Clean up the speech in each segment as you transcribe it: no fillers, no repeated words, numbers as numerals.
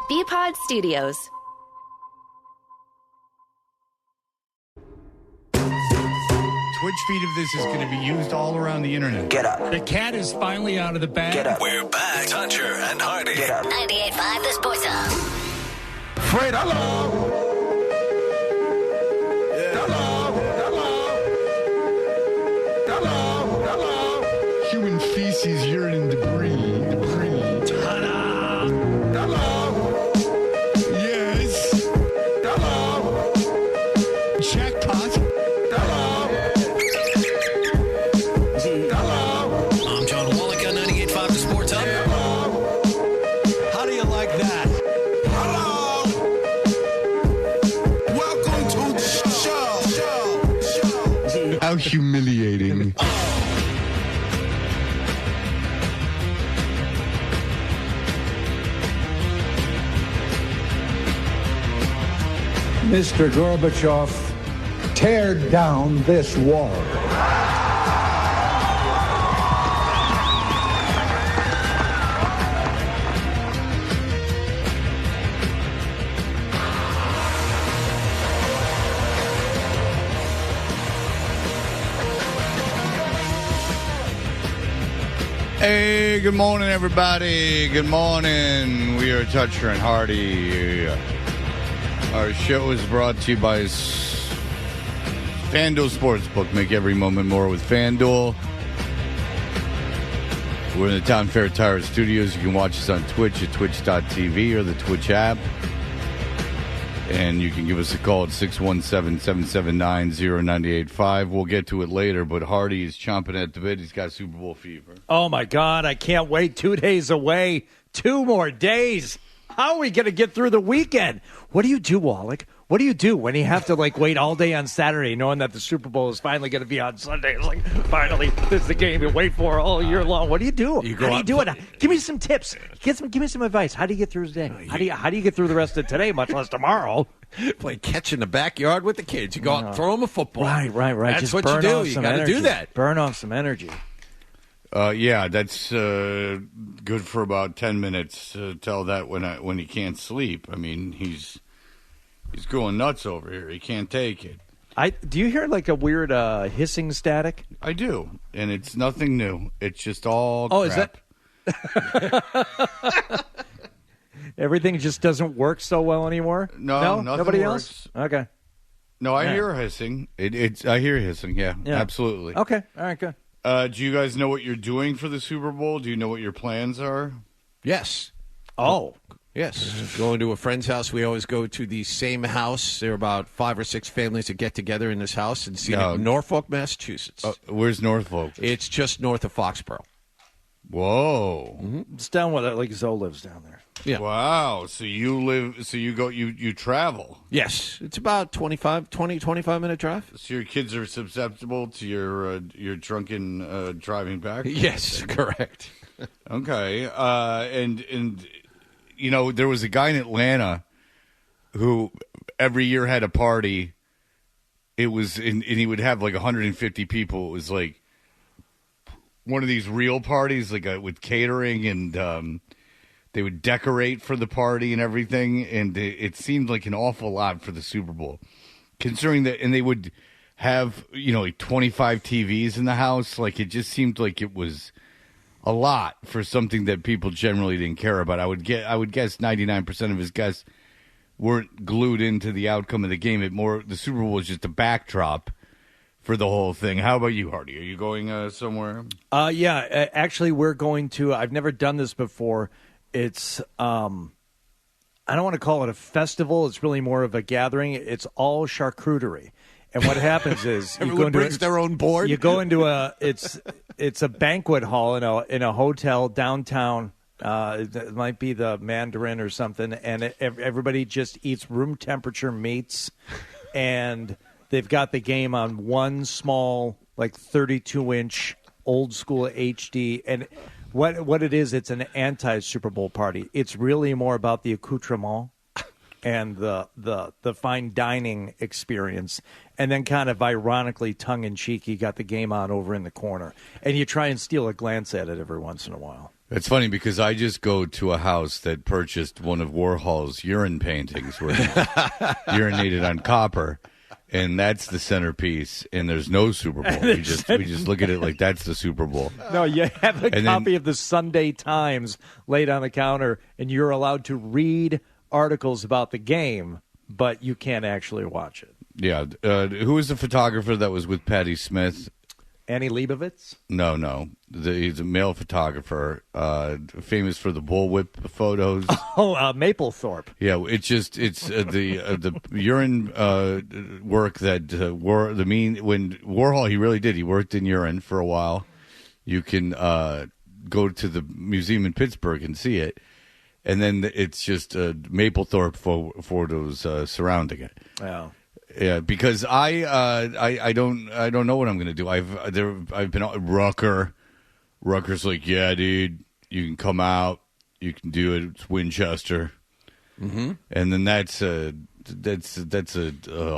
BPod Studios. Twitch feed of this is going to be used all around the internet. Get up. The cat is finally out of the bag. Get up. We're back. Toucher and Hardy. Get up. 98.5 The Sports Hub. Fred, hello. Hello. Human feces, urine, and debris. Ta-da. Hello. Yes. Hello. Jackpot. Hello. Hello. I'm John Wallach on 98.5 The Sports Hub. Hello. How do you like that? Hello. Welcome to the show. How humiliating. Mr. Gorbachev, tear down this wall. Hey, good morning, everybody. Good morning. We are Toucher and Hardy. Our show is brought to you by FanDuel Sportsbook. Make every moment more with FanDuel. We're in the Town Fair Tire Studios. You can watch us on Twitch at twitch.tv or the Twitch app. And you can give us a call at 617-779-0985. We'll get to it later, but Hardy is chomping at the bit. He's got Super Bowl fever. Oh, my God. I can't wait. 2 days away. 2 more days. How are we going to get through the weekend? What do you do, Wallach? What do you do when you have to, wait all day on Saturday knowing that the Super Bowl is finally going to be on Sunday? It's like, finally, this is the game you wait for all year long. What do you do? How do you do it? Give me some tips. Give me some advice. How do you get through the day? How do you get through the rest of today, much less tomorrow? Play catch in the backyard with the kids. You go out and throw them a football. Right. That's Just what you do. You got to do that. Burn off some energy. Yeah, that's good for about 10 minutes. Tell that when he can't sleep. I mean, he's going nuts over here. He can't take it. Do you hear a weird hissing static? I do, and it's nothing new. It's just all Is crap. that everything just doesn't work so well anymore? No, nobody works. else. Okay. No, I hear hissing. I hear hissing. Yeah, absolutely. Okay. All right. Good. Do you guys know what you're doing for the Super Bowl? Do you know what your plans are? Yes. Oh. Yes. Going to a friend's house. We always go to the same house. There are about 5 or 6 families that get together in this house and see it in Norfolk, Massachusetts. Where's Norfolk? It's just north of Foxborough. Whoa. Mm-hmm. It's down where Zoe lives down there. Yeah. Wow. So you travel. Yes. It's about 25-minute drive. So your kids are susceptible to your drunken driving back? Yes, correct. Okay. And there was a guy in Atlanta who every year had a party. It was and he would have 150 people. It was like one of these real parties, with catering, and they would decorate for the party and everything. And it seemed like an awful lot for the Super Bowl, considering that. And they would have 25 TVs in the house. It just seemed like it was a lot for something that people generally didn't care about. I would guess 99% of his guests weren't glued into the outcome of the game. The Super Bowl was just a backdrop for the whole thing. How about you, Hardy? Are you going somewhere? Yeah, actually, we're going to. I've never done this before. It's I don't want to call it a festival. It's really more of a gathering. It's all charcuterie. And what happens is everyone brings their own board. You go into it's a banquet hall in a hotel downtown. It might be the Mandarin or something, and everybody just eats room temperature meats, and they've got the game on one small 32-inch old school HD. And what it is, it's an anti-Super Bowl party. It's really more about the accoutrement and the fine dining experience. And then kind of ironically, tongue-in-cheek, you got the game on over in the corner. And you try and steal a glance at it every once in a while. It's funny because I just go to a house that purchased one of Warhol's urine paintings where he urinated on copper, and that's the centerpiece. And there's no Super Bowl. We just look at it like that's the Super Bowl. No, you have a copy of the Sunday Times laid on the counter, and you're allowed to read articles about the game, but you can't actually watch it. Yeah. Who was the photographer that was with Patti Smith? Annie Leibovitz? No. He's a male photographer, famous for the bullwhip photos. Oh, Mapplethorpe. Yeah, it's the urine work that when Warhol, he really did. He worked in urine for a while. You can go to the museum in Pittsburgh and see it, and then it's just Mapplethorpe photos surrounding it. Yeah. Yeah, because I don't know what I'm going to do. I've been Rucker. Rucker's like, yeah, dude, you can come out, you can do it. It's Winchester, and then that's a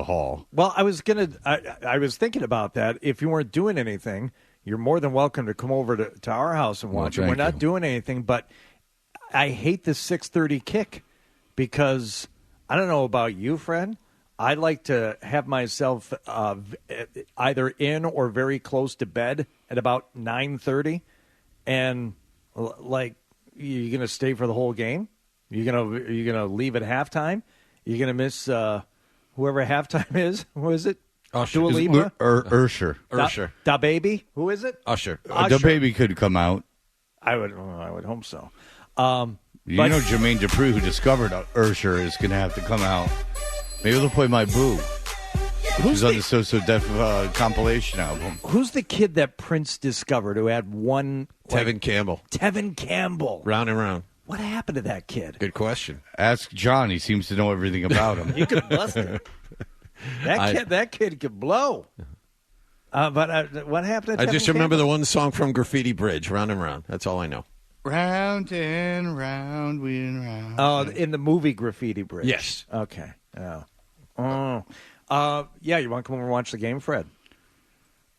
haul. Well, I was thinking about that. If you weren't doing anything, you're more than welcome to come over to our house and watch it. We're not doing anything, but I hate the 6:30 kick because I don't know about you, Fred. I like to have myself either in or very close to bed at about 9:30, and like, you gonna stay for the whole game? You gonna leave at halftime? You gonna miss whoever halftime is? Who is it? Usher. Dua Lipa? Ursher. Da Baby? Who is it? Usher. The baby could come out. I would hope so. Jermaine Dupri, who discovered Ursher, is going to have to come out. Maybe they'll play My Boo. Who's on the So So Def compilation album. Who's the kid that Prince discovered who had one? Tevin Campbell. Tevin Campbell. Round and round. What happened to that kid? Good question. Ask John. He seems to know everything about him. You could bust it. That kid could blow. But what happened to I Tevin just remember Campbell? the one song from Graffiti Bridge, Round and Round. That's all I know. Round and round, we and round. Oh, in the movie Graffiti Bridge. Yes. Okay. Yeah. Yeah, you want to come over and watch the game, Fred?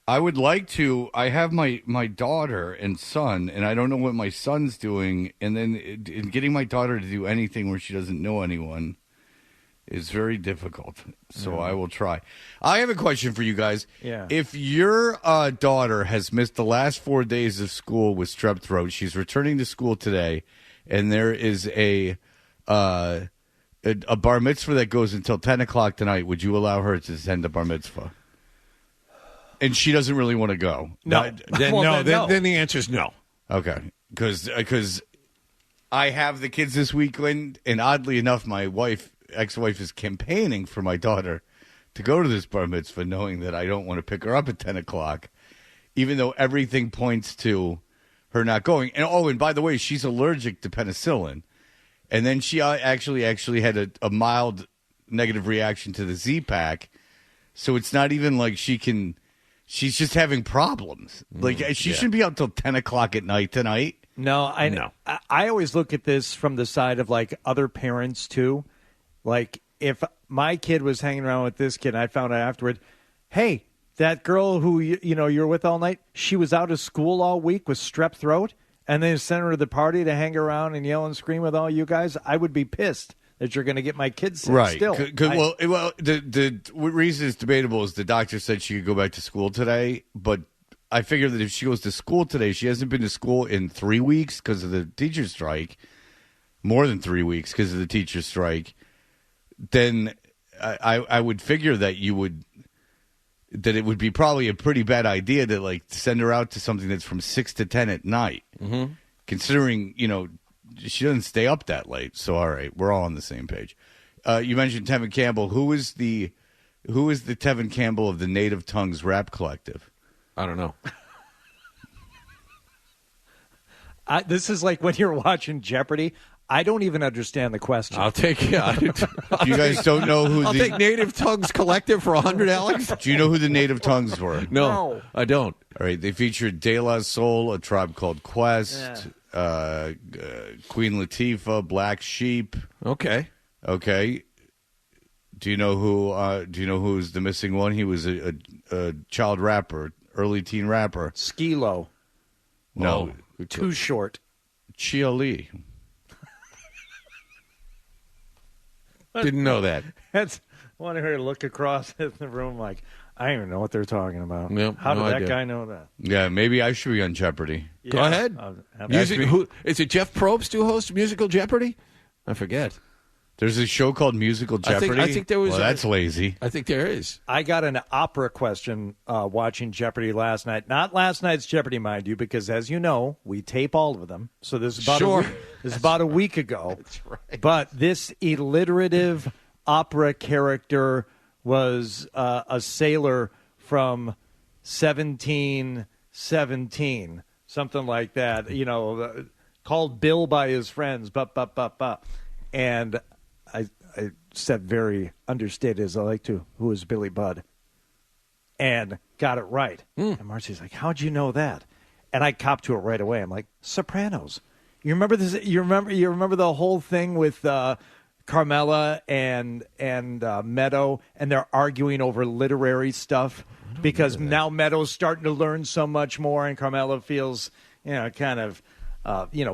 I would like to. I have my daughter and son, and I don't know what my son's doing. And then in getting my daughter to do anything where she doesn't know anyone is very difficult. So I will try. I have a question for you guys. Yeah. If your daughter has missed the last 4 days of school with strep throat, she's returning to school today, and there is a bar mitzvah that goes until 10 o'clock tonight, would you allow her to attend the bar mitzvah? And she doesn't really want to go. No. Then the answer is no. Okay. Because I have the kids this weekend, and oddly enough, my ex-wife is campaigning for my daughter to go to this bar mitzvah, knowing that I don't want to pick her up at 10 o'clock, even though everything points to her not going. And by the way, she's allergic to penicillin. And then she actually had a mild negative reaction to the Z-Pack. So it's not even like she's just having problems. She shouldn't be out till 10 o'clock at night tonight. No, I always look at this from the side of like other parents too. Like if my kid was hanging around with this kid, and I found out afterward, hey, that girl who you're with all night, she was out of school all week with strep throat, and then sent her to the party to hang around and yell and scream with all you guys. I would be pissed that you're going to get my kids sick. Right. Still, the reason it's debatable is the doctor said she could go back to school today, but I figure that if she goes to school today, she hasn't been to school in 3 weeks because of the teacher's strike, more than 3 weeks because of the teacher's strike. Then I would figure that it would be probably a pretty bad idea to like send her out to something that's from 6 to 10 at night, considering she doesn't stay up that late. So all right, we're all on the same page. You mentioned Tevin Campbell. Who is the Tevin Campbell of the Native Tongues Rap Collective? I don't know. This is like when you're watching Jeopardy. I don't even understand the question. I'll take it. You guys don't know who I'll take Native Tongues Collective for 100, Alex? Do you know who the Native Tongues were? No, I don't. All right, they featured De La Soul, A Tribe Called Quest, Queen Latifah, Black Sheep. Okay. Do you know who's the missing one? He was a child rapper, early teen rapper. Skee-Lo. No. Too Short. Chia Lee. Didn't know that. That's I want her to look across at the room like, I don't even know what they're talking about. Yep, How no did that idea. guy know that? Yeah, maybe I should be on Jeopardy. Go Yeah. ahead. Music. Is it Jeff Probst who hosts Musical Jeopardy? I forget. There's a show called Musical Jeopardy. I think there was Well, that's lazy. I think there is. I got an opera question watching Jeopardy last night. Not last night's Jeopardy, mind you, because as you know, we tape all of them. So this is about a week ago. That's right. But this alliterative opera character was a sailor from 1717, something like that. You know, called Bill by his friends. And I said very understated as I like to, who is Billy Budd? And got it right. And Marcy's like, how'd you know that? And I copped to it right away. I'm like, Sopranos. You remember this? You remember the whole thing with Carmela and Meadow, and they're arguing over literary stuff because now Meadow's starting to learn so much more, and Carmela feels, kind of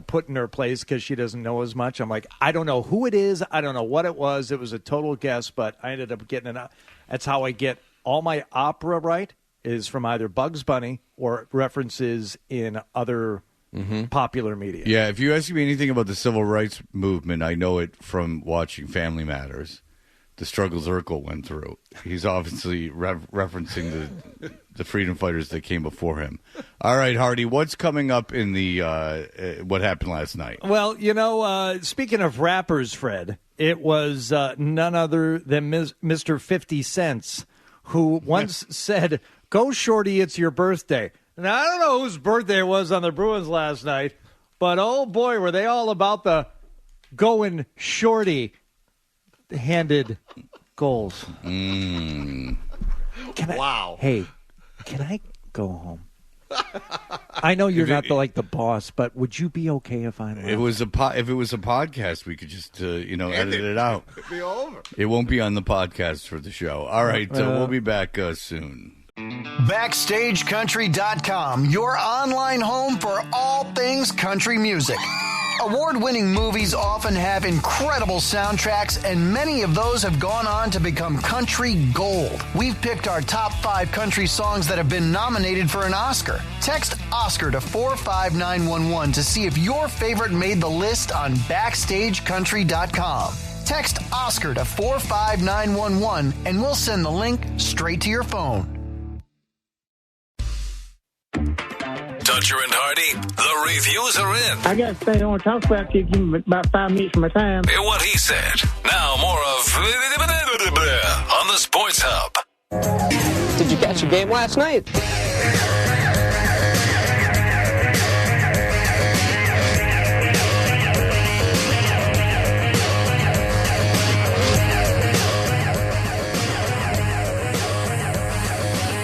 put in her place because she doesn't know as much. I'm like, I don't know who it is. I don't know what it was. It was a total guess, but I ended up getting it. That's how I get all my opera right, is from either Bugs Bunny or references in other popular media. Yeah, if you ask me anything about the civil rights movement, I know it from watching Family Matters. The struggles Urkel went through. He's obviously referencing the freedom fighters that came before him. All right, Hardy, what's coming up in the what happened last night? Well, speaking of rappers, Fred, it was none other than Mr. 50 Cents, who once said, "Go, Shorty, it's your birthday." Now, I don't know whose birthday it was on the Bruins last night, but oh boy, were they all about the going shorty-handed goals. Wow. Hey, can I go home? I know you're not the boss, but would you be okay if I left? If it was a podcast, we could just edit it out. It'd be over. It won't be on the podcast for the show. All right, we'll be back soon. BackstageCountry.com, your online home for all things country music. Award-winning movies often have incredible soundtracks, and many of those have gone on to become country gold. We've picked our top 5 country songs that have been nominated for an Oscar. Text Oscar to 45911 to see if your favorite made the list on BackstageCountry.com. Text Oscar to 45911 and we'll send the link straight to your phone. Dutcher and Hardy, the reviews are in. I got to say, I don't want to talk about you. Give me about 5 minutes of my time. What he said. Now more of on the Sports Hub. Did you catch a game last night?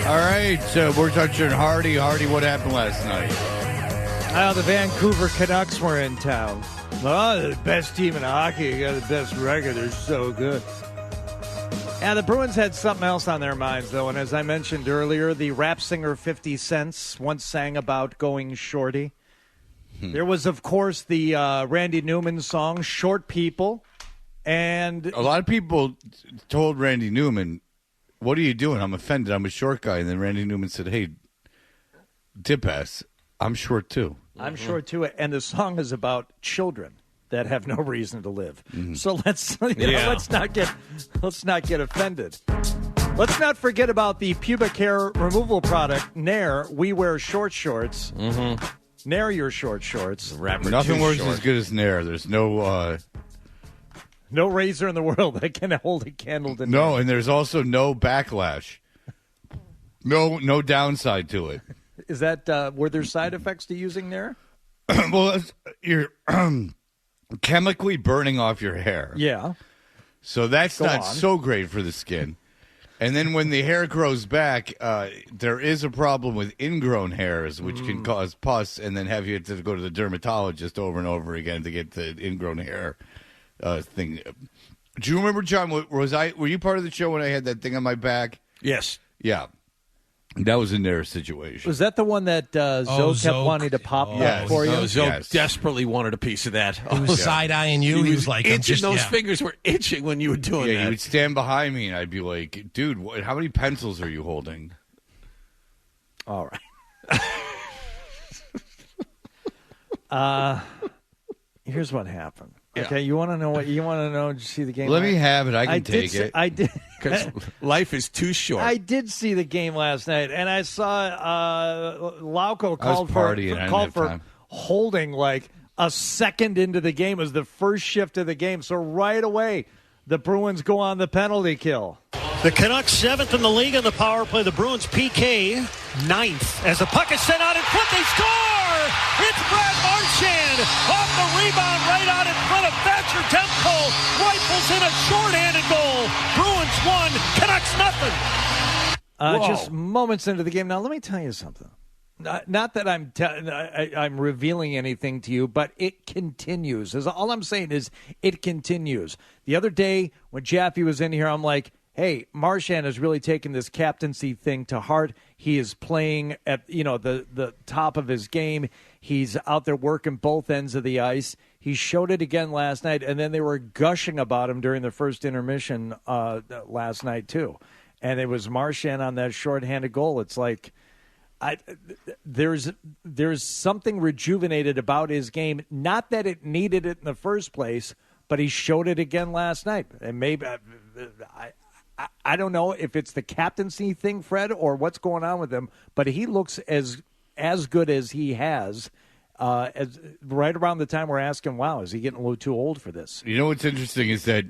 All right, we're touching Hardy. Hardy, what happened last night? The Vancouver Canucks were in town. Oh, the best team in hockey. You got the best record. They're so good. Yeah, the Bruins had something else on their minds, though. And as I mentioned earlier, the rap singer 50 Cents once sang about going shorty. There was, of course, the Randy Newman song, Short People. And a lot of people told Randy Newman, "What are you doing? I'm offended. I'm a short guy." And then Randy Newman said, "Hey, dip ass, I'm short too." I'm short too. And the song is about children that have no reason to live. So let's not get offended. Let's not forget about the pubic hair removal product, Nair. We wear short shorts. Nair your short shorts. Nothing works as good as Nair. There's no razor in the world that can hold a candle to Nair. No, and there's also no backlash. No downside to it. Is that were there side effects to using Nair? Well, you're chemically burning off your hair. Yeah. So that's Go not on. so great for the skin. And then when the hair grows back, there is a problem with ingrown hairs, which can cause pus, and then have you to go to the dermatologist over and over again to get the ingrown hair thing. Do you remember, John? Were you part of the show when I had that thing on my back? Yes. Yeah. That was in their situation. Was that the one that Zoe kept wanting to pop up for you? Zoe desperately wanted a piece of that. He was side-eyeing you. He was like, itching. Those fingers were itching when you were doing that. Yeah, he would stand behind me, and I'd be like, dude, how many pencils are you holding? All right. Here's what happened. Yeah. Okay, you want to know what you want to know? Did you see the game? Let me have it. I can take it. I did. Because life is too short. I did see the game last night, and I saw Lauco called for holding like a second into the game. It was the first shift of the game, so right away the Bruins go on the penalty kill. The Canucks 7th in the league on the power play. The Bruins PK 9th. As the puck is sent out in front, they score! It's Brad Marchand off the rebound right out in front of Thatcher Demko. Rifles in a shorthanded goal. Bruins 1, Canucks nothing. Just moments into the game. Now, let me tell you something. Not that I'm revealing anything to you, but it continues. All I'm saying is it continues. The other day when Jaffe was in here, I'm like, hey, Marchand has really taken this captaincy thing to heart. He is playing at the top of his game. He's out there working both ends of the ice. He showed it again last night, and then they were gushing about him during the first intermission last night too. And it was Marchand on that shorthanded goal. It's like there's something rejuvenated about his game. Not that it needed it in the first place, but he showed it again last night. And maybe I don't know if it's the captaincy thing, Fred, or what's going on with him, but he looks as good as he has as right around the time we're asking, wow, is he getting a little too old for this? You know what's interesting is that,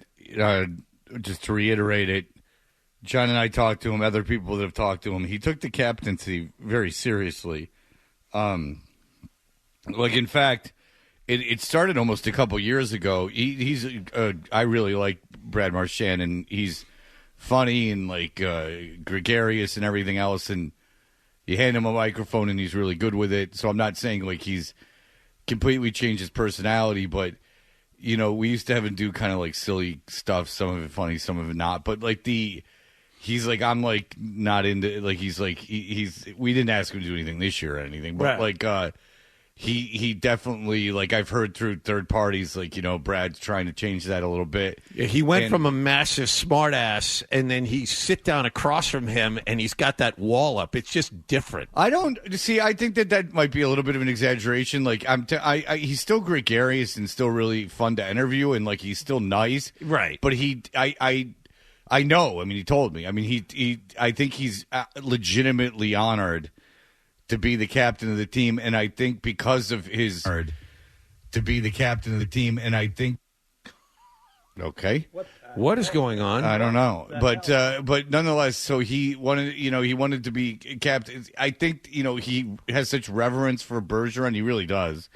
just to reiterate it, John and I talked to him, other people that have talked to him, he took the captaincy very seriously. In fact, it started almost a couple years ago. I really like Brad Marchand, and he's funny and gregarious and everything else, and you hand him a microphone and he's really good with it. So I'm not saying he's completely changed his personality, but we used to have him do kind of silly stuff, some of it funny, some of it not. But he's I'm not into we didn't ask him to do anything this year or anything, but right. He definitely, I've heard through third parties, Brad's trying to change that a little bit. Yeah, he went from a massive smartass, and then he sit down across from him, and he's got that wall up. It's just different. I think that might be a little bit of an exaggeration. He's still gregarious and still really fun to interview, and he's still nice. Right. But I know. I mean, he told me. I mean, I think he's legitimately honored to be the captain of the team, and I think because of his to be the captain of the team, and I think okay, what is going on? I don't know, but nonetheless, so he wanted to be captain. I think he has such reverence for Bergeron. He really does.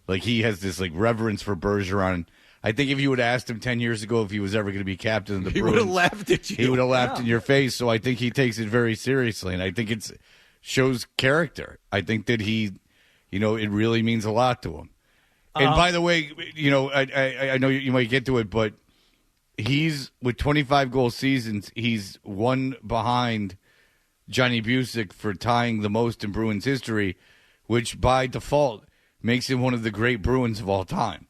He has this reverence for Bergeron. I think if you would have asked him 10 years ago if he was ever going to be captain of the Bruins, he would have laughed at you. He would have laughed in your face. So I think he takes it very seriously, and I think it's shows character. I think that he, it really means a lot to him. And by the way, I know you might get to it, but he's with 25 goal seasons. He's one behind Johnny Busick for tying the most in Bruins history, which by default makes him one of the great Bruins of all time.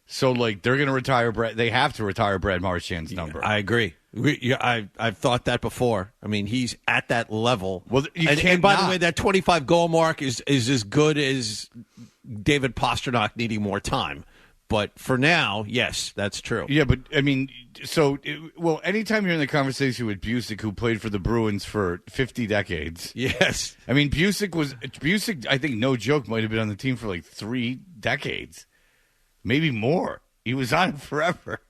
So, they're going to retire Brad. They have to retire Brad Marchand's number. I agree. I've thought that before. I mean, he's at that level. Well, and by the way, that 25 goal mark is as good as David Pastrnak needing more time. But for now, yes, that's true. Yeah, but I mean, anytime you're in the conversation with Busick, who played for the Bruins for 50 decades. Yes. I mean, Busick, I think, no joke, might have been on the team for 3 decades. Maybe more. He was on forever.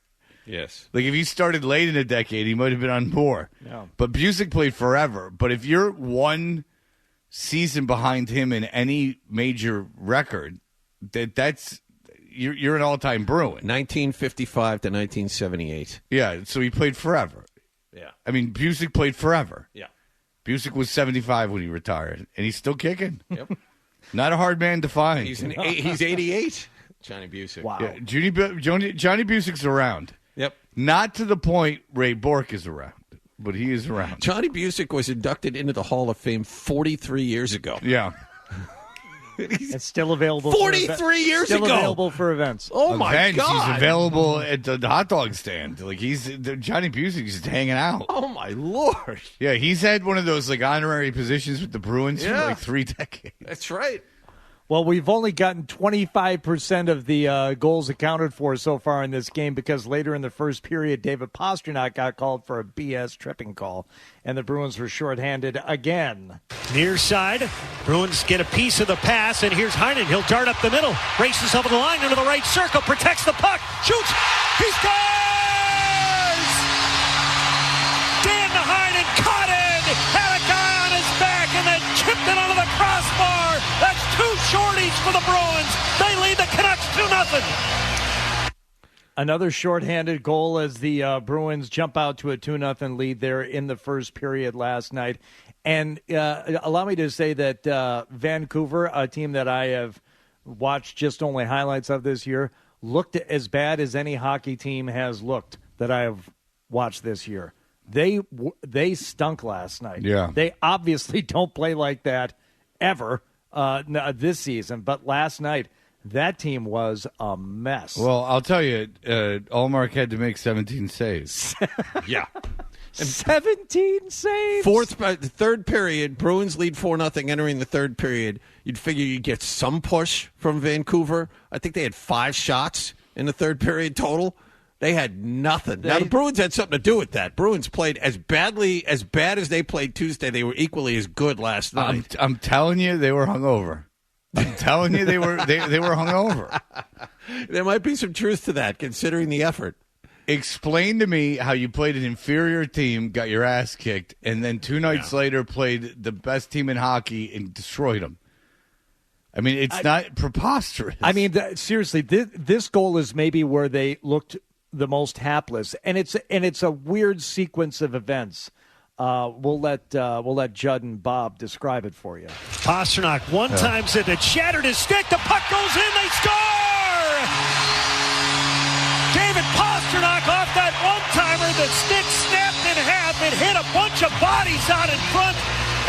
Yes. If he started late in a decade, he might have been on more. Yeah. But Busick played forever. But if you're one season behind him in any major record, that's you're an all-time Bruin. 1955 to 1978. Yeah, so he played forever. Yeah. I mean, Busick played forever. Yeah. Busick was 75 when he retired, and he's still kicking. Yep. Not a hard man to find. He's 88. Johnny Busick. Wow. Yeah, Johnny Busick's around. Yep. Not to the point Ray Bourque is around, but he is around. Johnny Busick was inducted into the Hall of Fame 43 years ago. Yeah. It's still available. 43 years still ago. Available for events. Oh my God! God! He's available at the hot dog stand. Like Johnny Busick's just hanging out. Oh my Lord! Yeah, he's had one of those like honorary positions with the Bruins for like 3 decades. That's right. Well, we've only gotten 25% of the goals accounted for so far in this game because later in the first period, David Pastrnak got called for a BS tripping call, and the Bruins were shorthanded again. Near side, Bruins get a piece of the pass, and here's Heinen. He'll dart up the middle, races over the line into the right circle, protects the puck, shoots, he scores! Dan Heinen caught it, had a guy on his back, and then chipped it onto the crossbar. That's 2 shorties for the Bruins. They lead the Canucks 2-0. Another shorthanded goal as the Bruins jump out to a 2-0 lead there in the first period last night. And allow me to say that Vancouver, a team that I have watched just only highlights of this year, looked as bad as any hockey team has looked that I have watched this year. They stunk last night. Yeah. They obviously don't play like that ever this season, but last night that team was a mess. Well, I'll tell you, Ullmark had to make 17 saves. Yeah. 17 saves. Third period, Bruins lead 4-0 entering the third period. You'd figure you'd get some push from Vancouver. I think they had 5 shots in the third period total. They had nothing. Now, the Bruins had something to do with that. Bruins played as bad as they played Tuesday. They were equally as good last night. I'm telling you, they were hungover. I'm telling you, they were hungover. There might be some truth to that, considering the effort. Explain to me how you played an inferior team, got your ass kicked, and then 2 nights later played the best team in hockey and destroyed them. I mean, it's not preposterous. I mean, seriously, this goal is maybe where they looked the most hapless, and it's a weird sequence of events. We'll let Judd and Bob describe it for you. Pastrnak times it shattered his stick. The puck goes in. They score. David Pastrnak off that one-timer. The stick snapped in half. It hit a bunch of bodies out in front,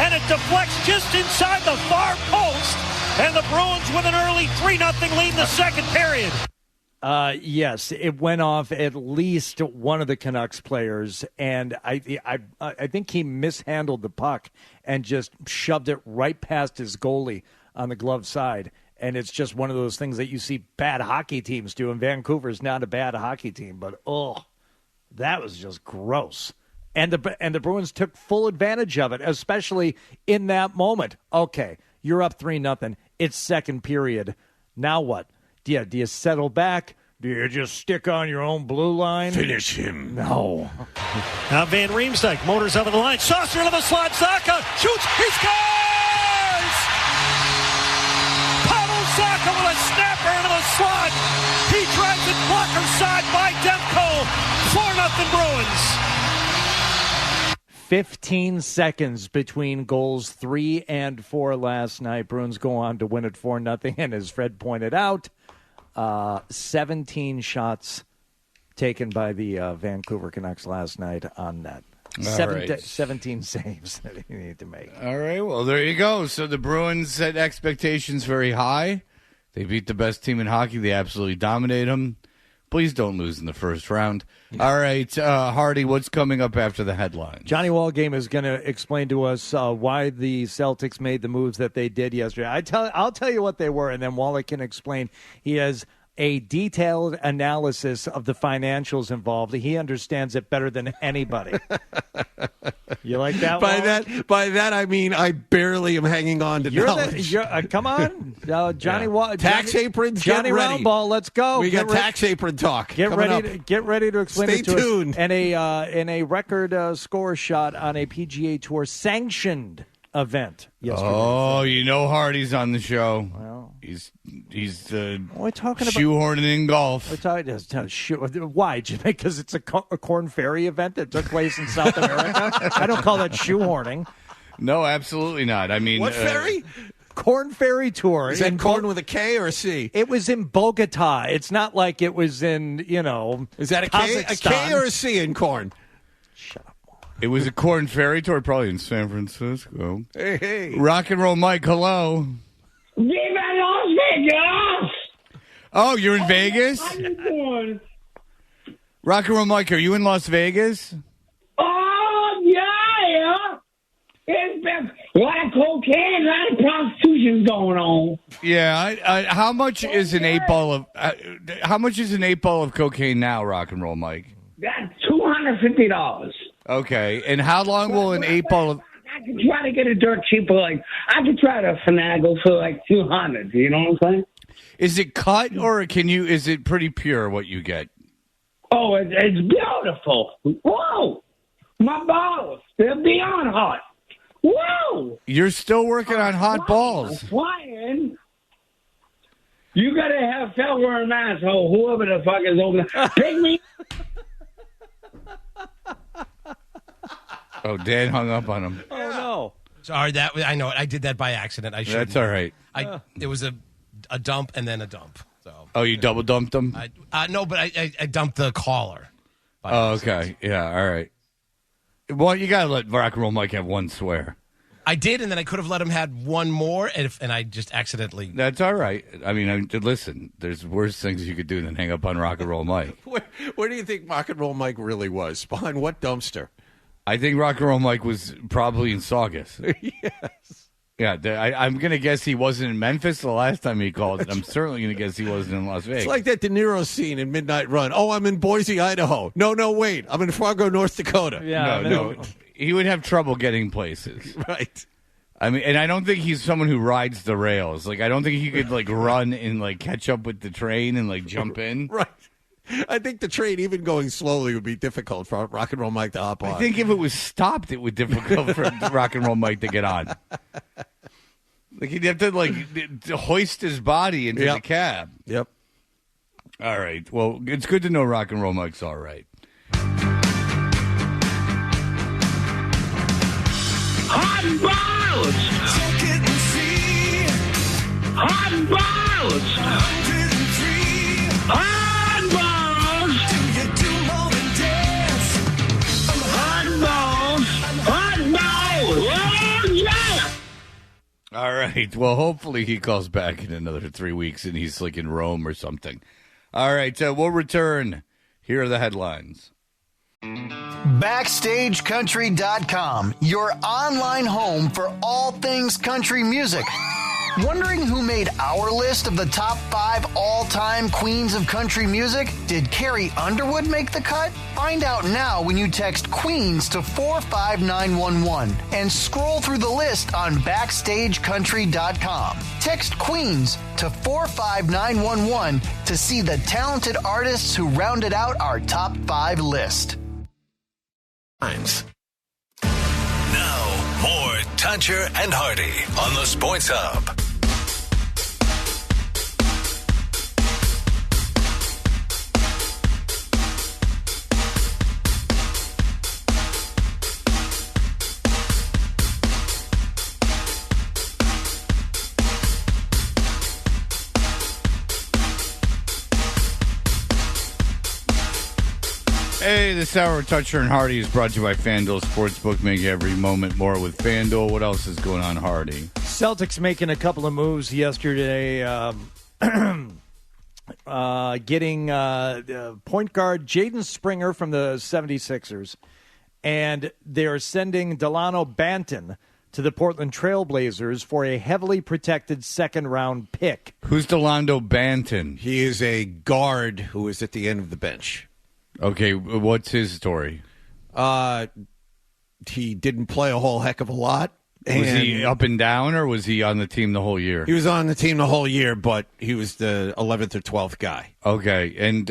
and it deflects just inside the far post. And the Bruins with an early 3-0 lead in the second period. Yes, it went off at least one of the Canucks players, and I think he mishandled the puck and just shoved it right past his goalie on the glove side. And it's just one of those things that you see bad hockey teams do, and Vancouver's not a bad hockey team, but that was just gross. And the Bruins took full advantage of it, especially in that moment. Okay, you're up 3-0. It's second period. Now what? Do you settle back? Do you just stick on your own blue line? Finish him. No. Now Van Riemsdyk motors over the line. Saucer into the slot. Zacha shoots. He scores! Pavel Zacha with a snapper into the slot. He drives it blocker side by Demko. 4-0 Bruins. 15 seconds between goals 3 and 4 last night. Bruins go on to win it 4-0, and as Fred pointed out, 17 shots taken by the Vancouver Canucks last night on net. 17 saves that you need to make. All right, well, there you go. So the Bruins set expectations very high. They beat the best team in hockey. They absolutely dominate them. Please don't lose in the first round. All right, Hardy, what's coming up after the headlines? Johnny Wallgame is going to explain to us why the Celtics made the moves that they did yesterday. I'll tell you what they were, and then Wally can explain. He has a detailed analysis of the financials involved. He understands it better than anybody. You like that? By that I mean I barely am hanging on to knowledge. Come on, Johnny. Yeah. Tax aprons. Johnny get ready. Roundball. Let's go. We got tax apron talk. Get ready to explain Stay it to tuned. us. And a record score shot on a PGA Tour sanctioned event yesterday. Oh, you know Hardy's on the show. Well, he's we're talking about shoehorning in golf. We're talking why? Because it's a Corn Ferry event that took place in South America. I don't call that shoehorning. No, absolutely not. I mean, what ferry? Corn Ferry Tour. Is that corn with a K or a C? It was in Bogota. It's not like it was in, Is that a Kazakhstan. K or a C in corn? Shut up. It was a Corn Ferry Tour, probably in San Francisco. Hey. Rock and Roll Mike, hello. Viva Las Vegas! Oh, you're in Vegas? How you doing? Rock and Roll Mike, are you in Las Vegas? Oh, yeah. It's been a lot of cocaine, a lot of prostitution going on. Yeah. How much is an 8-ball of how much is an 8-ball of cocaine now, Rock and Roll Mike? That's $250. Okay. And how long will an 8-ball of I could try to get it dirt cheaper. Like I could try to finagle for like $200. You know what I'm saying? Is it cut or is it pretty pure what you get? Oh, it's beautiful. Whoa, my balls, they're beyond hot. Whoa, You're still working on hot balls. Flying. You gotta have felt wearing an asshole. Whoever the fuck is over there, pick me. Oh, Dan hung up on him. Oh no! Sorry, I know it. I did that by accident. I should. That's all right. It was a dump and then a dump. So. Oh, you double dumped him? No, but I dumped the caller. Oh, okay. Yeah, all right. Well, you got to let Rock and Roll Mike have one swear. I did, and then I could have let him have one more, and I just accidentally... That's all right. I mean, listen, there's worse things you could do than hang up on Rock and Roll Mike. Where do you think Rock and Roll Mike really was? Behind what dumpster? I think Rock and Roll Mike was probably in Saugus. Yes. Yeah, I'm going to guess he wasn't in Memphis the last time he called. I'm certainly going to guess he wasn't in Las Vegas. It's like that De Niro scene in Midnight Run. Oh, I'm in Boise, Idaho. No, wait. I'm in Fargo, North Dakota. Yeah, no. He would have trouble getting places. Right. I mean, and I don't think he's someone who rides the rails. Like, I don't think he could, like, run and, like, catch up with the train and, like, jump in. Right. I think the train, even going slowly, would be difficult for Rock and Roll Mike to hop on. I think if it was stopped, it would be difficult for Rock and Roll Mike to get on. Like, he'd have to, like, hoist his body into the cab. Yep. All right. Well, it's good to know Rock and Roll Mike's all right. Hot balls! Hot balls! Hot balls! Hot balls! Hot balls! Oh, yeah! All right. Well, hopefully he calls back in another 3 weeks and he's, like, in Rome or something. All right. We'll return. Here are the headlines. BackstageCountry.com, your online home for all things country music. Wondering who made our list of the top 5 all-time queens of country music? Did Carrie Underwood make the cut? Find out now when you text Queens to 45911 and scroll through the list on BackstageCountry.com. Text Queens to 45911 to see the talented artists who rounded out our top 5 list. Now, more Tuncher and Hardy on the Sports Hub. Hey, this hour of Toucher and Hardy is brought to you by FanDuel Sportsbook. Make every moment more with FanDuel. What else is going on, Hardy? Celtics making a couple of moves yesterday, getting point guard Jaden Springer from the 76ers, and they're sending Dalano Banton to the Portland Trailblazers for a heavily protected second-round pick. Who's Dalano Banton? He is a guard who is at the end of the bench. Okay, what's his story? He didn't play a whole heck of a lot. Was he up and down, or was he on the team the whole year? He was on the team the whole year, but he was the 11th or 12th guy. Okay, and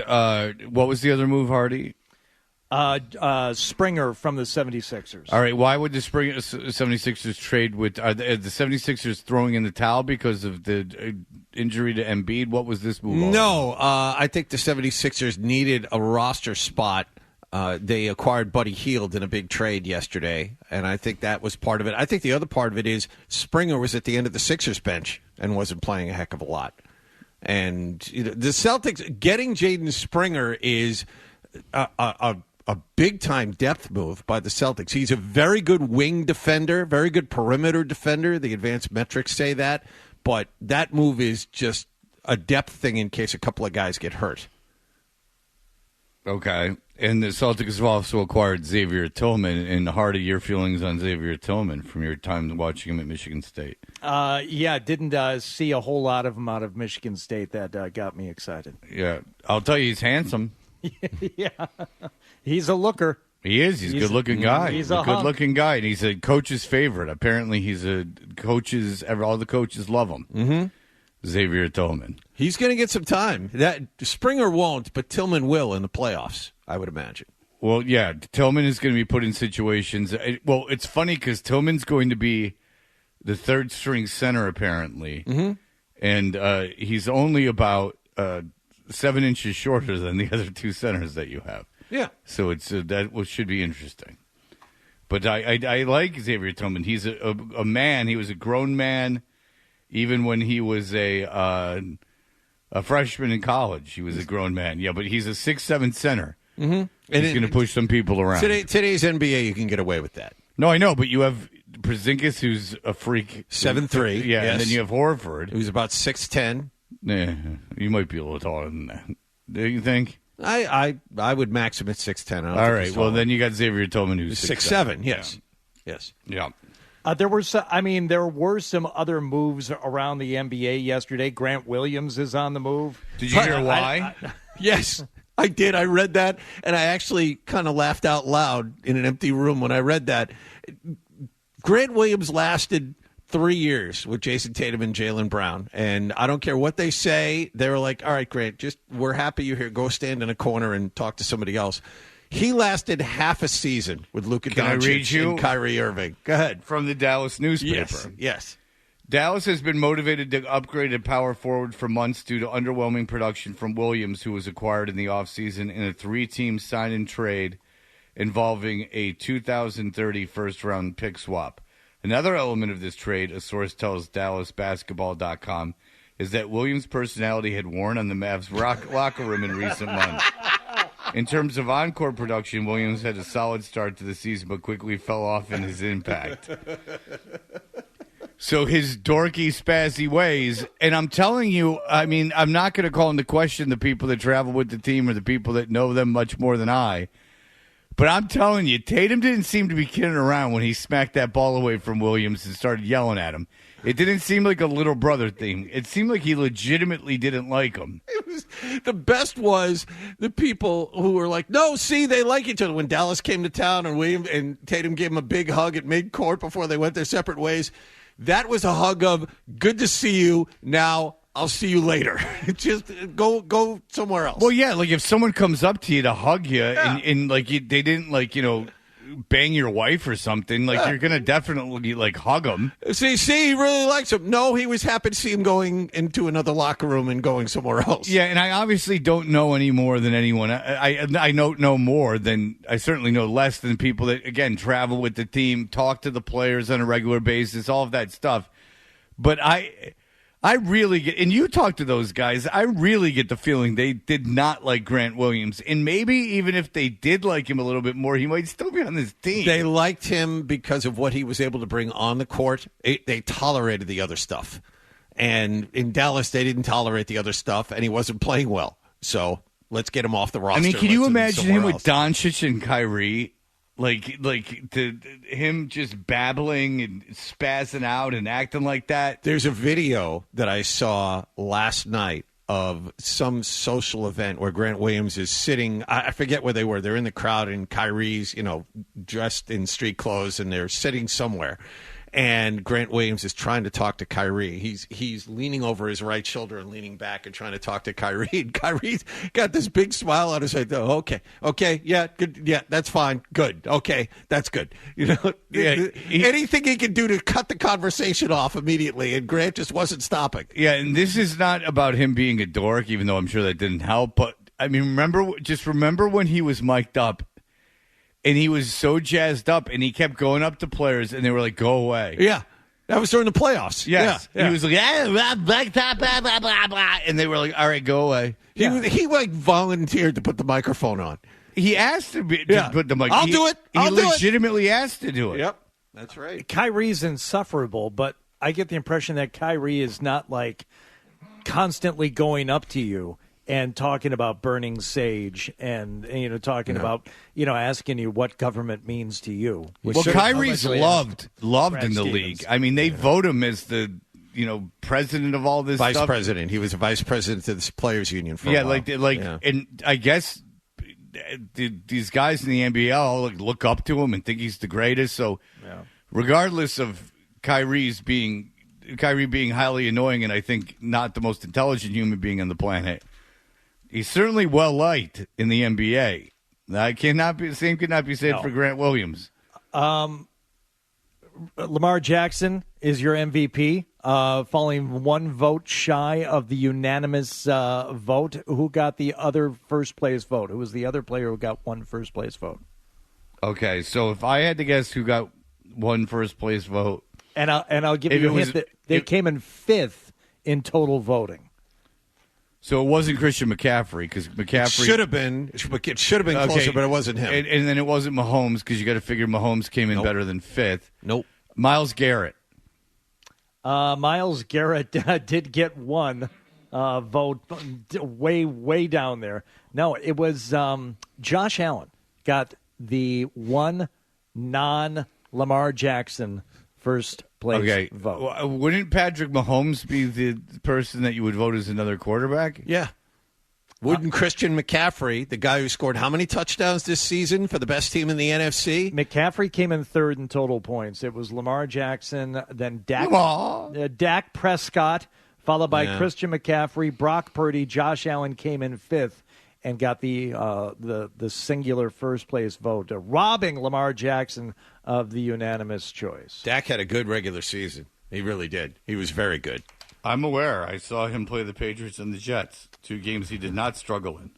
what was the other move, Hardy? Springer from the 76ers. All right, why would the 76ers trade with are the 76ers throwing in the towel because of the injury to Embiid? What was this move? No, I think the 76ers needed a roster spot. They acquired Buddy Hield in a big trade yesterday, and I think that was part of it. I think the other part of it is Springer was at the end of the Sixers bench and wasn't playing a heck of a lot. And the Celtics getting Jaden Springer is a a big-time depth move by the Celtics. He's a very good wing defender, very good perimeter defender. The advanced metrics say that. But that move is just a depth thing in case a couple of guys get hurt. Okay. And the Celtics have also acquired Xavier Tillman. And Hardy, your feelings on Xavier Tillman from your time watching him at Michigan State? Didn't see a whole lot of him out of Michigan State. That got me excited. Yeah. I'll tell you, he's handsome. Yeah. He's a looker. He is. He's a good-looking guy. He's a good-looking guy, and he's a coach's favorite. Apparently, he's a coach's. All the coaches love him. Mm-hmm. Xavier Tillman. He's going to get some time. That Springer won't, but Tillman will in the playoffs, I would imagine. Well, yeah, Tillman is going to be put in situations. Well, it's funny because Tillman's going to be the third-string center, apparently, and he's only about 7 inches shorter than the other two centers that you have. Yeah. So it's that should be interesting. But I like Xavier Tillman. He's a man. He was a grown man. Even when he was a freshman in college, he was a grown man. Yeah, but he's a 6'7" center. Mm-hmm. He's going to push some people around. Today's NBA, you can get away with that. No, I know, but you have Porzingis, who's a freak. 7'3". Yeah, yes. And then you have Horford, who's about 6'10". Yeah, you might be a little taller than that. Do you think? I would max him at 6'10". All right, well, then you got Xavier Tillman, who's 6'7". Yes. Yeah. Yes. Yeah. There were some other moves around the NBA yesterday. Grant Williams is on the move. Did you hear why? Yes, I did. I read that, and I actually kind of laughed out loud in an empty room when I read that. Grant Williams lasted 3 years with Jason Tatum and Jaylen Brown, and I don't care what they say. They were like, all right, Grant, we're happy you're here. Go stand in a corner and talk to somebody else. He lasted half a season with Luka Doncic and Kyrie Irving. Go ahead. From the Dallas newspaper. Yes. Dallas has been motivated to upgrade at power forward for months due to underwhelming production from Williams, who was acquired in the offseason in a 3-team sign-and-trade involving a 2030 first-round pick swap. Another element of this trade, a source tells DallasBasketball.com, is that Williams' personality had worn on the Mavs' locker room in recent months. In terms of encore production, Williams had a solid start to the season, but quickly fell off in his impact. So his dorky, spazzy ways, and I'm telling you, I mean, I'm not going to call into question the people that travel with the team or the people that know them much more than I, but I'm telling you, Tatum didn't seem to be kidding around when he smacked that ball away from Williams and started yelling at him. It didn't seem like a little brother thing. It seemed like he legitimately didn't like him. The best was the people who were like, no, see, they like each other. When Dallas came to town and Tatum gave him a big hug at midcourt before they went their separate ways, that was a hug of, good to see you, now I'll see you later. Just go somewhere else. Well, yeah, like if someone comes up to you to hug you and like they didn't like, bang your wife or something, like you're gonna definitely like hug him. See, he really likes him. No, he was happy to see him going into another locker room and going somewhere else. Yeah, and I obviously don't know any more than anyone. I know more than I certainly know less than people that again travel with the team, talk to the players on a regular basis, all of that stuff. But I really get, and you talk to those guys, I really get the feeling they did not like Grant Williams. And maybe even if they did like him a little bit more, he might still be on this team. They liked him because of what he was able to bring on the court. They tolerated the other stuff. And in Dallas, they didn't tolerate the other stuff, and he wasn't playing well. So let's get him off the roster. I mean, can you imagine him with Doncic and Kyrie? Him just babbling and spazzing out and acting like that. There's a video that I saw last night of some social event where Grant Williams is sitting. I forget where they were. They're in the crowd, and Kyrie's, dressed in street clothes, and they're sitting somewhere. And Grant Williams is trying to talk to Kyrie. He's leaning over his right shoulder and leaning back and trying to talk to Kyrie. And Kyrie's got this big smile on his face. Oh, okay, yeah, good, yeah, that's fine, good, okay, that's good. Anything he could do to cut the conversation off immediately, and Grant just wasn't stopping. Yeah, and this is not about him being a dork, even though I'm sure that didn't help. But I mean, remember when he was mic'd up. And he was so jazzed up, and he kept going up to players, and they were like, go away. Yeah. That was during the playoffs. Yes. Yeah. He was like, blah, blah, blah, blah. And they were like, all right, go away. He volunteered to put the microphone on. He asked to put them like I'll do it. He legitimately asked to do it. Yep, that's right. Kyrie's insufferable, but I get the impression that Kyrie is not like constantly going up to you and talking about burning sage and talking about asking you what government means to you. Well, Kyrie's loved in the league. I mean, they vote him as the president of all this vice stuff. president. He was a vice president of the players union for a while. And I guess these guys in the NBA all look up to him and think he's the greatest. So regardless of Kyrie being highly annoying and I think not the most intelligent human being on the planet, he's certainly well liked in the NBA. The same could not be said for Grant Williams. Lamar Jackson is your MVP, falling one vote shy of the unanimous vote. Who got the other first place vote? Who was the other player who got one first place vote? Okay, so if I had to guess who got one first place vote, and I'll give you a hint that they came in fifth in total voting. So it wasn't Christian McCaffrey because McCaffrey should have been. It should have been closer, but it wasn't him. And then it wasn't Mahomes because you got to figure Mahomes came in better than fifth. Nope. Myles Garrett. Myles Garrett did get one vote, way down there. No, it was Josh Allen got the one non-Lamar Jackson first place vote. Well, wouldn't Patrick Mahomes be the person that you would vote as another quarterback? Yeah. Wouldn't Christian McCaffrey, the guy who scored how many touchdowns this season for the best team in the NFC? McCaffrey came in third in total points. It was Lamar Jackson, then Dak Prescott, followed by Christian McCaffrey, Brock Purdy, Josh Allen came in fifth and got the singular first place vote, robbing Lamar Jackson of the unanimous choice. Dak had a good regular season. He really did. He was very good. I'm aware. I saw him play the Patriots and the Jets, two games he did not struggle in.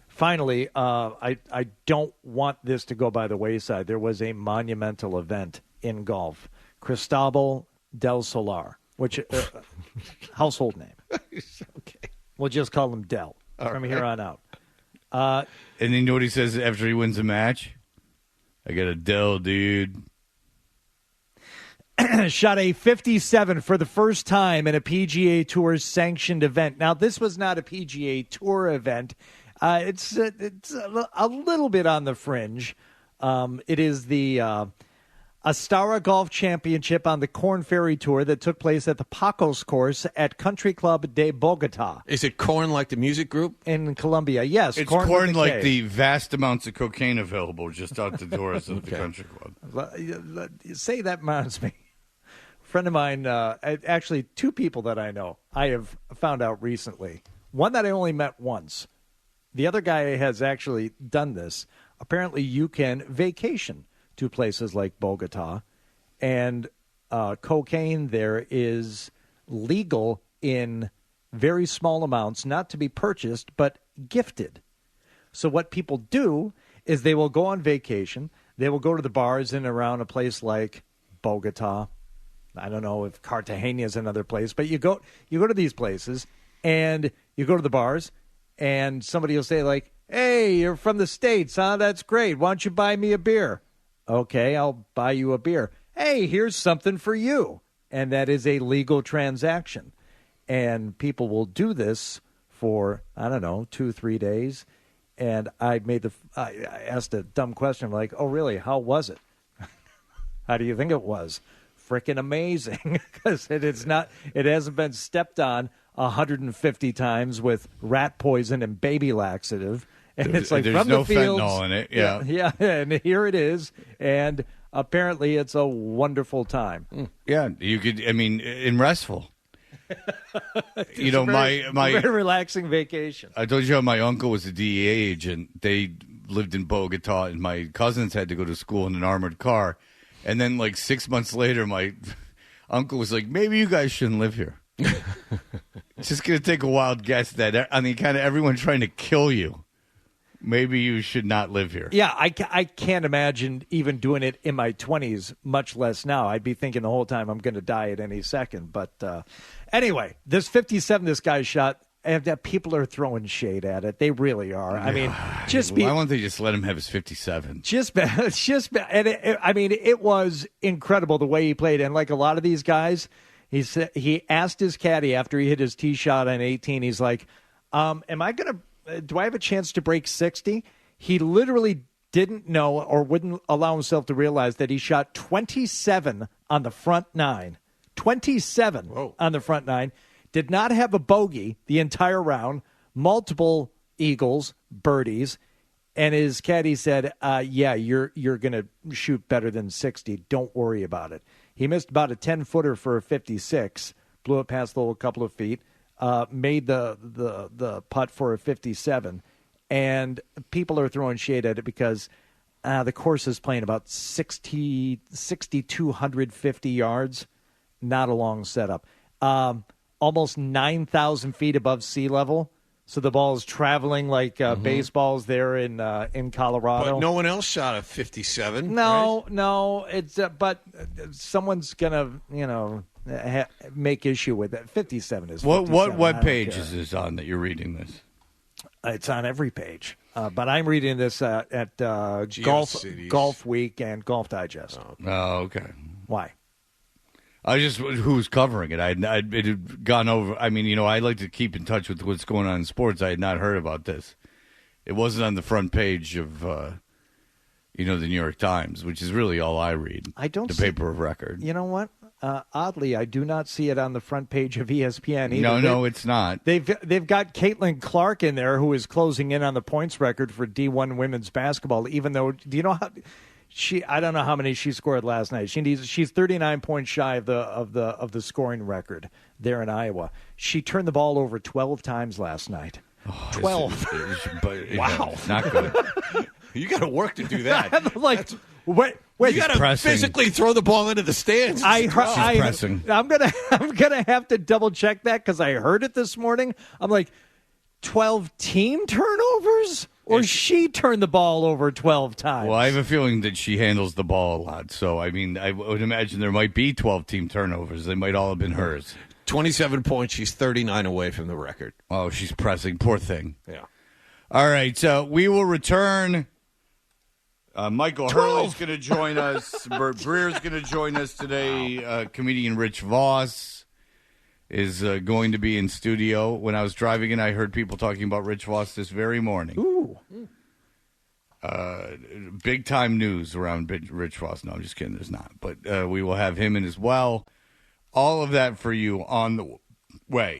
Finally, I don't want this to go by the wayside. There was a monumental event in golf, Cristobal del Solar, which household name. Okay. We'll just call him Del from here on out. And then you know what he says after he wins a match? I got a Del, dude. Shot a 57 for the first time in a PGA Tour sanctioned event. Now, this was not a PGA Tour event. It's a little bit on the fringe. It is the Astara Golf Championship on the Corn Ferry Tour that took place at the Pacos course at Country Club de Bogota. Is it corn like the music group? In Colombia, yes. It's corn like the vast amounts of cocaine available just out the doors of the country club. Say that reminds me. A friend of mine, actually two people that I know, I have found out recently. One that I only met once. The other guy has actually done this. Apparently you can vacation to places like Bogota, and cocaine there is legal in very small amounts, not to be purchased, but gifted. So what people do is they will go on vacation. They will go to the bars in and around a place like Bogota. I don't know if Cartagena is another place, but you go to these places and you go to the bars and somebody will say like, "Hey, you're from the States, huh? That's great. Why don't you buy me a beer?" "Okay, I'll buy you a beer." "Hey, here's something for you." And that is a legal transaction. And people will do this for, 2-3 days. And I asked a dumb question like, "Oh, really? How was it?" "How do you think it was?" "Frickin' amazing," because it hasn't been stepped on 150 times with rat poison and baby laxative. And it's like there's from no the fields, fentanyl in it. Yeah, and here it is, and apparently it's a wonderful time. Yeah, you could. I mean, in restful. My very relaxing vacation. I told you how my uncle was a DEA agent. They lived in Bogota, and my cousins had to go to school in an armored car. And then, like 6 months later, my uncle was like, "Maybe you guys shouldn't live here." It's just going to take a wild guess that kind of everyone trying to kill you. Maybe you should not live here. Yeah, I can't imagine even doing it in my 20s, much less now. I'd be thinking the whole time I'm going to die at any second. But anyway, this 57 this guy shot, And that people are throwing shade at it. They really are. I mean, why won't they just let him have his 57? It was incredible the way he played. And like a lot of these guys, he asked his caddy after he hit his tee shot on 18, he's like, do I have a chance to break 60? He literally didn't know or wouldn't allow himself to realize that he shot 27 on the front nine. 27 Whoa. On the front nine. Did not have a bogey the entire round, multiple eagles, birdies, and his caddy said, yeah, you're going to shoot better than 60. Don't worry about it. He missed about a 10-footer for a 56, blew it past the little couple of feet, made the putt for a 57, and people are throwing shade at it because the course is playing about 6,250 yards, not a long setup. Almost 9,000 feet above sea level. So the ball is traveling like baseballs there in Colorado. But no one else shot a 57. No, right? no. It's but someone's gonna make issue with it. 57 is 57. What web page is this on that you're reading this? It's on every page. But I'm reading this at Golf Week and Golf Digest. Oh, okay. Why? I just who's covering it. It had gone over. I mean, I like to keep in touch with what's going on in sports. I had not heard about this. It wasn't on the front page of, the New York Times, which is really all I read. I don't. The paper of record. You know what? Oddly, I do not see it on the front page of ESPN either. No, it's not. They've got Caitlin Clark in there, who is closing in on the points record for D1 women's basketball. Even though, do you know how? I don't know how many she scored last night. She's 39 points shy of the scoring record there in Iowa. She turned the ball over 12 times last night. 12. Wow, not good. You got to work to do that. Wait. You got to physically throw the ball into the stands. She's pressing. I'm gonna have to double check that because I heard it this morning. I'm like, 12 team turnovers. Or she turned the ball over 12 times. Well, I have a feeling that she handles the ball a lot. So, I mean, I would imagine there might be 12-team turnovers. They might all have been hers. 27 points. She's 39 away from the record. Oh, she's pressing. Poor thing. Yeah. All right. So we will return. Michael Hurley's going to join us. Bert Breer's going to join us today. Comedian Rich Voss is going to be in studio. When I was driving in, I heard people talking about Rich Voss this very morning. Ooh. Big-time news around Rich Voss. No, I'm just kidding. There's not. But we will have him in as well. All of that for you on the way.